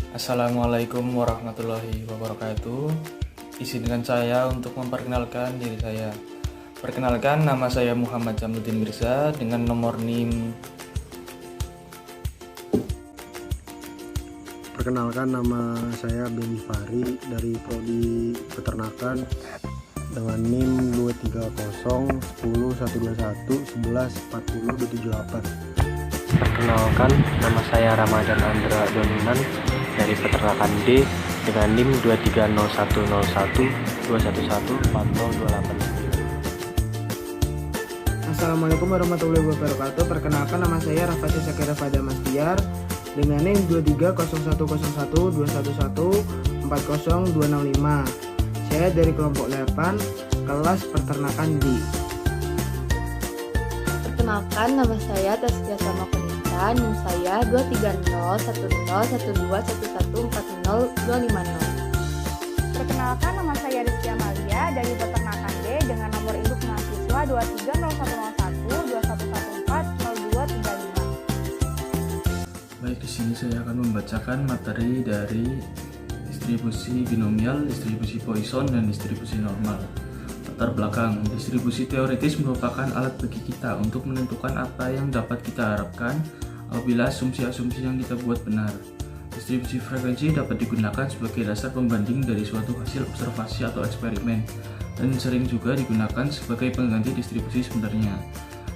Assalamualaikum warahmatullahi wabarakatuh. Izinkan saya untuk memperkenalkan diri saya. Perkenalkan, nama saya Muhammad Jamudin Mirza dengan nomor NIM. Perkenalkan, nama saya Beni Fahri dari Prodi Peternakan dengan NIM 230 10 121 11 40 278. Perkenalkan, nama saya Ramadan Andra Donunan dari Peternakan D dengan NIM 230101 211 4028. Assalamualaikum warahmatullahi wabarakatuh. Perkenalkan, nama saya Rafati Sakira Fada Mastiar dengan NIM 230101 211 40265. Saya dari kelompok 8 kelas peternakan D. Perkenalkan, nama saya Taskia Sama Kunita, NIM saya 23010114050. Perkenalkan, nama saya Rizky Amalia dari Peternakan D dengan nomor induk mahasiswa 230101 211400235. Baik, di sini saya akan membacakan materi dari distribusi binomial, distribusi Poisson, dan distribusi normal. Latar belakang, distribusi teoritis merupakan alat bagi kita untuk menentukan apa yang dapat kita harapkan apabila asumsi-asumsi yang kita buat benar. Distribusi frekuensi dapat digunakan sebagai dasar pembanding dari suatu hasil observasi atau eksperimen, dan sering juga digunakan sebagai pengganti distribusi sebenarnya.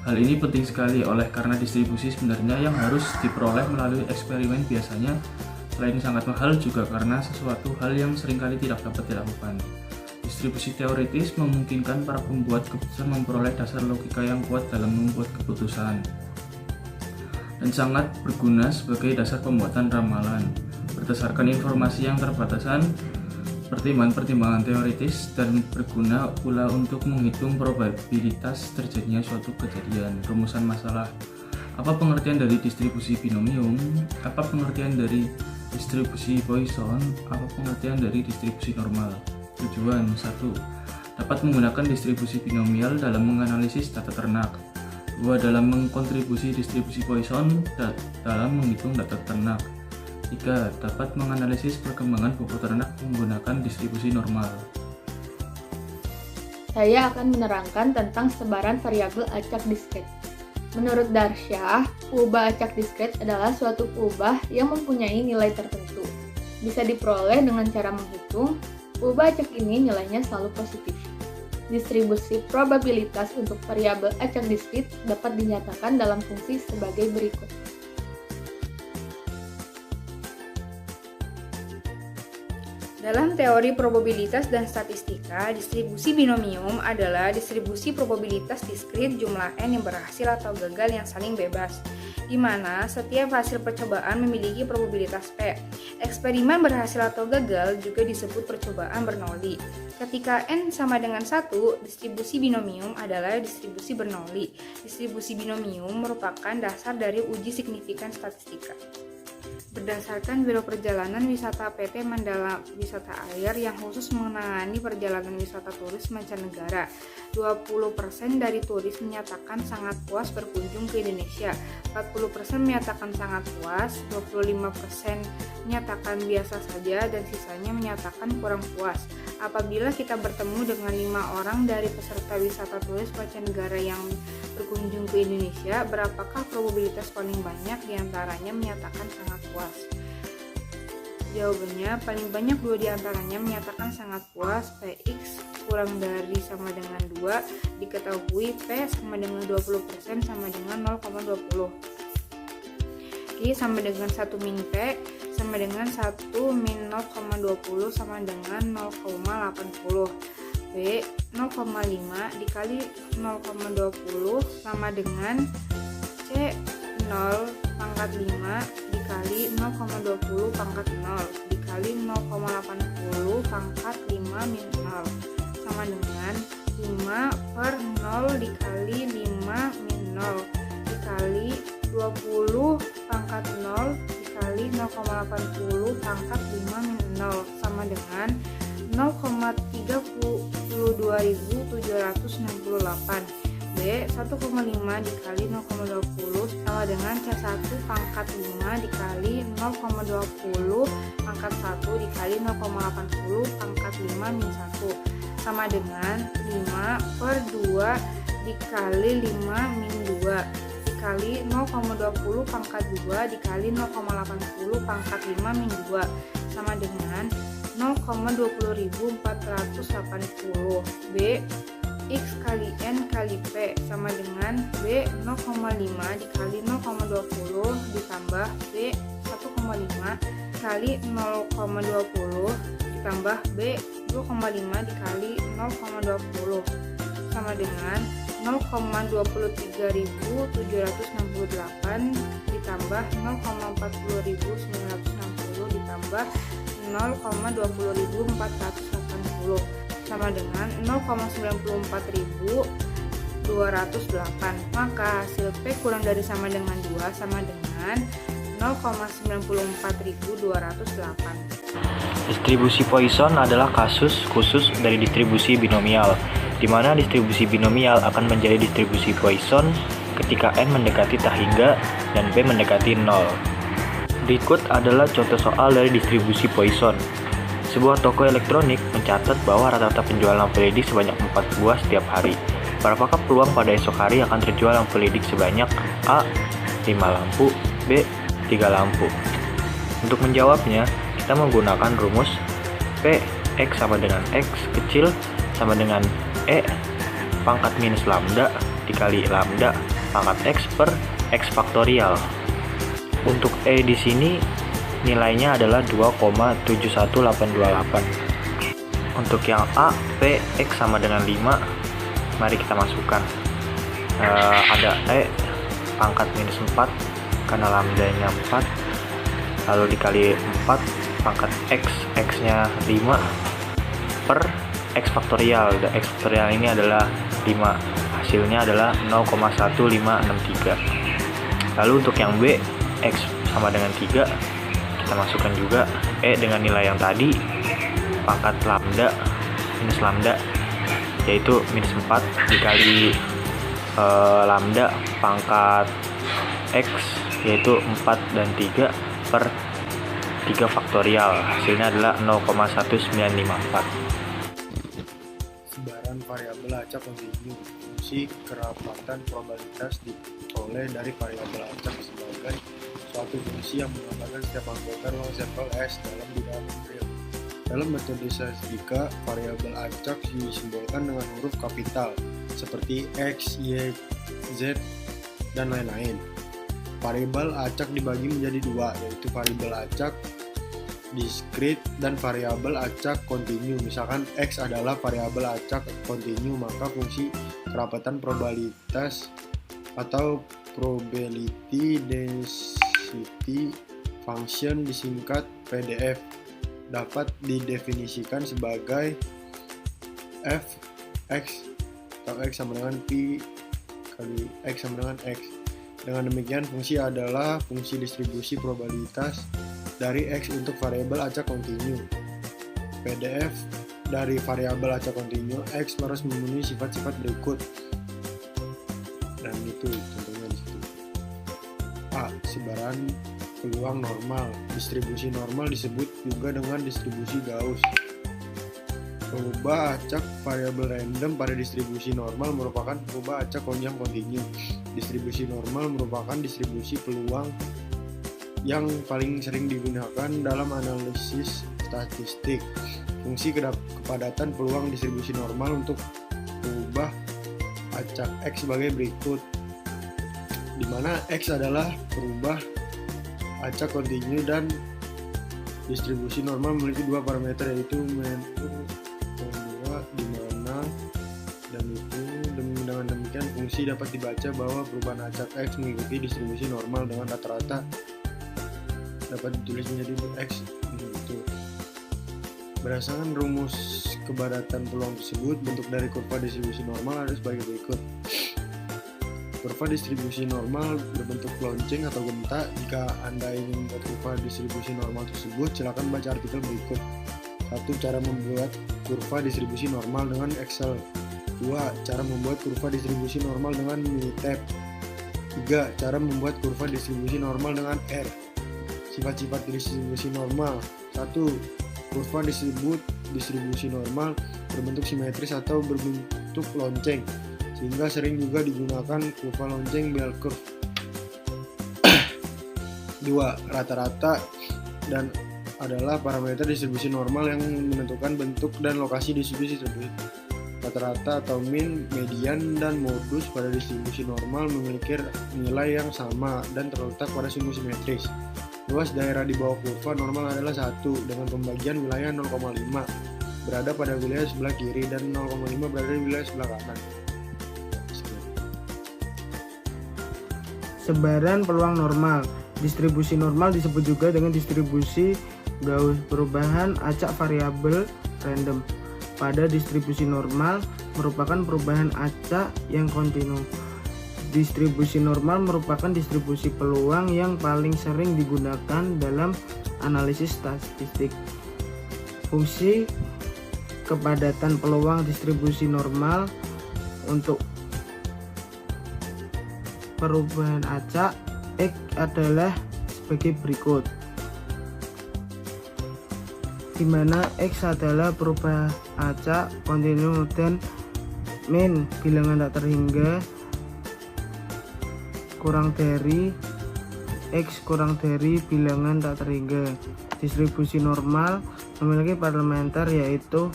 Hal ini penting sekali karena distribusi sebenarnya yang harus diperoleh melalui eksperimen biasanya selain sangat mahal juga karena sesuatu hal yang seringkali tidak dapat dilakukan. Distribusi teoritis memungkinkan para pembuat keputusan memperoleh dasar logika yang kuat dalam membuat keputusan dan sangat berguna sebagai dasar pembuatan ramalan. Berdasarkan informasi yang terbatasan, pertimbangan-pertimbangan teoritis dan berguna pula untuk menghitung probabilitas terjadinya suatu kejadian. Rumusan masalah. Apa pengertian dari distribusi binomium? Apa pengertian dari distribusi Poisson? Apa pengertian dari distribusi normal? Tujuan 1. Dapat menggunakan distribusi binomial dalam menganalisis data ternak. 2. Dalam mengkontribusi distribusi Poisson dalam menghitung data ternak. 3. Dapat menganalisis perkembangan bobot ternak menggunakan distribusi normal. Saya akan menerangkan tentang sebaran variabel acak diskret. Menurut Darsyah, peubah acak diskret adalah suatu peubah yang mempunyai nilai tertentu. Bisa diperoleh dengan cara menghitung. Peubah acak ini nilainya selalu positif. Distribusi probabilitas untuk variabel acak diskret dapat dinyatakan dalam fungsi sebagai berikut. Dalam teori probabilitas dan statistika, distribusi binomium adalah distribusi probabilitas diskrit jumlah n yang berhasil atau gagal yang saling bebas, di mana setiap hasil percobaan memiliki probabilitas P. Eksperimen berhasil atau gagal juga disebut percobaan Bernoulli. Ketika n sama dengan 1, distribusi binomium adalah distribusi Bernoulli. Distribusi binomium merupakan dasar dari uji signifikan statistika. Berdasarkan Biro Perjalanan Wisata PT Mandala Wisata Air yang khusus menangani perjalanan wisata turis mancanegara, 20% dari turis menyatakan sangat puas berkunjung ke Indonesia, 40% menyatakan sangat puas, 25% menyatakan biasa saja, dan sisanya menyatakan kurang puas. Apabila kita bertemu dengan 5 orang dari peserta wisata turis mancanegara yang berkunjung ke Indonesia, berapakah probabilitas paling banyak diantaranya menyatakan sangat puas? Jawabannya, paling banyak 2 diantaranya menyatakan sangat puas. Px kurang dari sama dengan 2, diketahui P sama dengan 20% sama dengan 0,20. Q sama dengan 1 min P sama dengan 1 min 0,20 sama dengan 0,80. B 0,5 dikali 0,20 sama dengan C 0 pangkat 5 dikali 0,20 pangkat 0 dikali 0,80 pangkat 5 min 0 sama dengan 5 per 0 dikali 5 min 0 dikali 20 pangkat 0 dikali 0,80 pangkat 5 min 0 sama dengan 0,32768. B 1,5 dikali 0,20 sama dengan C1 pangkat 5 dikali 0,20 pangkat 1 dikali 0,80 pangkat 5 min 1 sama dengan 5 per 2 dikali 5 min 2 dikali 0,20 pangkat 2 dikali 0,80 pangkat 5 min 2 sama dengan 0,20.480. B X kali N kali P sama dengan B 0,5 dikali 0,20 ditambah B 1,5 kali 0,20 ditambah B 2,5 dikali 0,20 sama dengan 0,23.768 ditambah 0,40.960 ditambah 0,20.480 sama dengan 0,94.208. Maka hasil P kurang dari sama dengan 2 sama dengan 0,94.208. Distribusi Poisson adalah kasus khusus dari distribusi binomial, di mana distribusi binomial akan menjadi distribusi Poisson ketika n mendekati tak hingga dan p mendekati 0. Berikut adalah contoh soal dari distribusi Poisson. Sebuah toko elektronik mencatat bahwa rata-rata penjualan lampu LED sebanyak 4 buah setiap hari. Berapakah peluang pada esok hari akan terjual lampu LED sebanyak A. 5 lampu, B. 3 lampu? Untuk menjawabnya, kita menggunakan rumus P X sama dengan X kecil sama dengan E pangkat minus lambda dikali lambda pangkat X per X faktorial. Untuk E di sini nilainya adalah 2,71828. Untuk yang A, P, X sama dengan 5, mari kita masukkan. Ada E pangkat minus 4 karena lambdanya 4, lalu dikali 4 pangkat X, X-nya 5 per X faktorial. X faktorial ini adalah 5, hasilnya adalah 0,1563. Lalu untuk yang B, X sama dengan 3, kita masukkan juga E dengan nilai yang tadi, pangkat lambda minus lambda, yaitu minus 4 dikali lambda pangkat X, yaitu 4 dan 3 per 3 faktorial, hasilnya adalah 0,1954. Sebaran variabel acak kontinu. Fungsi kerapatan probabilitas diperoleh dari variabel acak sebagai suatu fungsi yang mengatakan setiap anggota ruang sampel S dalam bidang real. Dalam metode statistika, variabel acak disimbolkan dengan huruf kapital seperti X, Y, Z, dan lain-lain. Variabel acak dibagi menjadi dua, yaitu variabel acak diskrit dan variabel acak kontinu. Misalkan X adalah variabel acak kontinu, maka fungsi kerapatan probabilitas atau probability density function disingkat PDF dapat didefinisikan sebagai f x atau x sama dengan p kali x sama dengan x. Dengan demikian, fungsi adalah fungsi distribusi probabilitas dari X untuk variabel acak kontinu. PDF dari variabel acak kontinu X harus memenuhi sifat-sifat berikut. Dan itu tentunya di situ. A. Sebaran peluang normal. Distribusi normal disebut juga dengan distribusi Gauss. Pengubah acak variabel random pada distribusi normal merupakan pengubah acak yang kontinu. Distribusi normal merupakan distribusi peluang yang paling sering digunakan dalam analisis statistik. Fungsi kepadatan peluang distribusi normal untuk mengubah acak X sebagai berikut, di mana X adalah perubah acak kontinu dan distribusi normal memiliki dua parameter, yaitu di mana dan itu. Dengan demikian, fungsi dapat dibaca bahwa perubahan acak X mengikuti distribusi normal dengan rata-rata dapat ditulis menjadi X gitu. Berdasarkan rumus kepadatan peluang tersebut, bentuk dari kurva distribusi normal ada sebagai berikut. Kurva distribusi normal berbentuk lonceng atau genta. Jika Anda ingin membuat kurva distribusi normal tersebut, silakan baca artikel berikut. 1. Cara membuat kurva distribusi normal dengan Excel. 2. Cara membuat kurva distribusi normal dengan Minitab. 3. Cara membuat kurva distribusi normal dengan R. Sifat-sifat distribusi normal. 1. Kurva distribusi normal berbentuk simetris atau berbentuk lonceng, sehingga sering juga digunakan kurva lonceng bell curve. 2. Rata-rata dan adalah parameter distribusi normal yang menentukan bentuk dan lokasi distribusi tersebut. Rata-rata atau mean, median, dan modus pada distribusi normal memiliki nilai yang sama dan terletak pada sumbu simetris. Luas daerah di bawah kurva normal adalah 1 dengan pembagian wilayah 0,5 berada pada wilayah sebelah kiri dan 0,5 berada di wilayah sebelah kanan. Sebaran peluang normal. Distribusi normal disebut juga dengan distribusi Gauss, perubahan acak variabel random. Pada distribusi normal merupakan perubahan acak yang kontinu. Distribusi normal merupakan distribusi peluang yang paling sering digunakan dalam analisis statistik. Fungsi kepadatan peluang distribusi normal untuk perubahan acak X adalah sebagai berikut, di mana X adalah perubahan acak kontinu dan min bilangan tak terhingga kurang dari X kurang dari bilangan tak terhingga. Distribusi normal memiliki parameter yaitu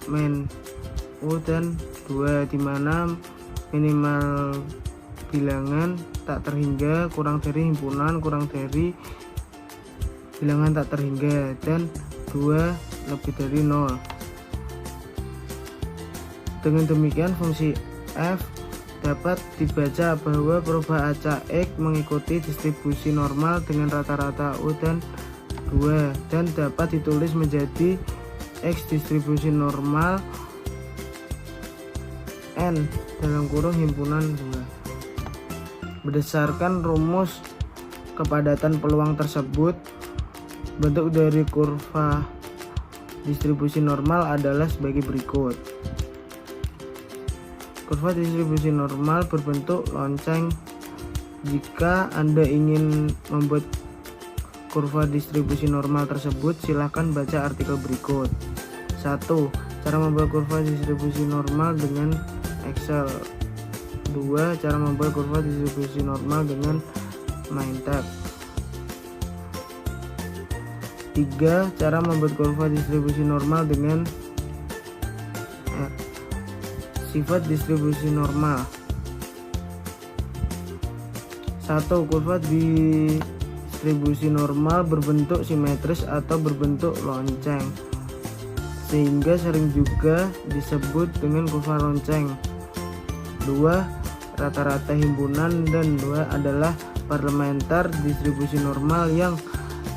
min, U, dan 2, di mana minimal bilangan tak terhingga kurang dari himpunan kurang dari bilangan tak terhingga dan 2 lebih dari 0. Dengan demikian fungsi f dapat dibaca bahwa perubahan acak X mengikuti distribusi normal dengan rata-rata U dan 2 dan dapat ditulis menjadi X distribusi normal N dalam kurung himpunan 2. Berdasarkan rumus kepadatan peluang tersebut, bentuk dari kurva distribusi normal adalah sebagai berikut. Kurva distribusi normal berbentuk lonceng. Jika Anda ingin membuat kurva distribusi normal tersebut, silakan baca artikel berikut. 1. Cara membuat kurva distribusi normal dengan Excel. 2. Cara membuat kurva distribusi normal dengan Minitab. 3. Cara membuat kurva distribusi normal dengan R. Sifat distribusi normal. 1. Kurva distribusi normal berbentuk simetris atau berbentuk lonceng, sehingga sering juga disebut dengan kurva lonceng. 2. Rata-rata himpunan, dan 2 adalah parameter distribusi normal yang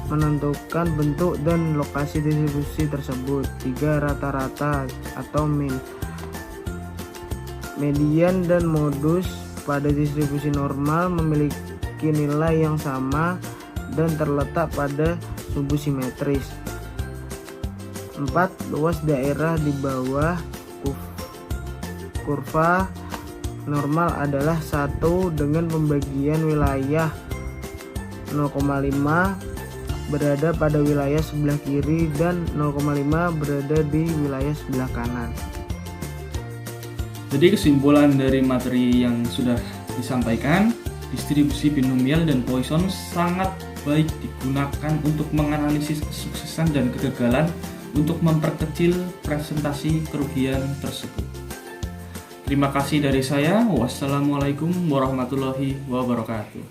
menentukan bentuk dan lokasi distribusi tersebut. 3. Rata-rata atau mean, median, dan modus pada distribusi normal memiliki nilai yang sama dan terletak pada sumbu simetris. 4. Luas daerah di bawah kurva normal adalah 1 dengan pembagian wilayah 0,5 berada pada wilayah sebelah kiri dan 0,5 berada di wilayah sebelah kanan. Jadi kesimpulan dari materi yang sudah disampaikan, distribusi binomial dan Poisson sangat baik digunakan untuk menganalisis kesuksesan dan kegagalan untuk memperkecil presentasi kerugian tersebut. Terima kasih dari saya. Wassalamualaikum warahmatullahi wabarakatuh.